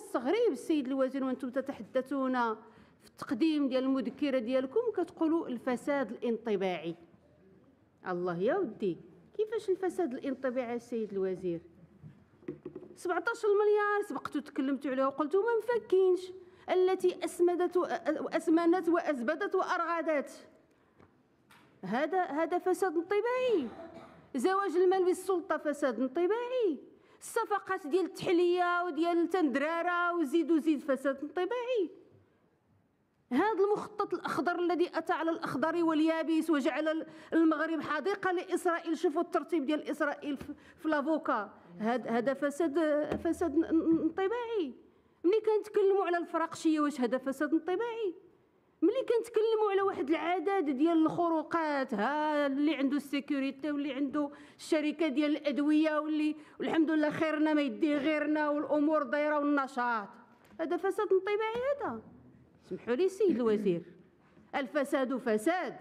استغرب السيد الوزير وانتم تتحدثون في التقديم ديال المذكره ديالكم كتقولوا الفساد الانطباعي. الله يا ودي، كيفاش الفساد الانطباعي السيد الوزير؟ 17 مليار سبقتوا تكلمتوا عليها وقلتوا ما مفكينش، التي اسمنت وازبدت وارغدت. هذا فساد انطباعي. زواج المال بالسلطه فساد انطباعي. الصفقات ديال التحليه وديال تندراره وزيد فساد انطباعي. هذا المخطط الأخضر الذي أتى على الأخضر واليابس وجعل المغرب حديقة لإسرائيل. شوفوا الترتيب ديال إسرائيل في لافوكا. هذا فساد انطباعي. ملي كنتكلموا على الفراقشية واش هذا فساد انطباعي؟ ملي كنتكلموا على واحد العدد ديال الخروقات، ها اللي عنده السيكوريتي واللي عنده الشركة ديال الأدوية واللي والحمد لله خيرنا ما يديه غيرنا والأمور دايرة والنشاط، هذا فساد انطباعي. هذا اسمحوا لي سيد الوزير، الفساد فساد.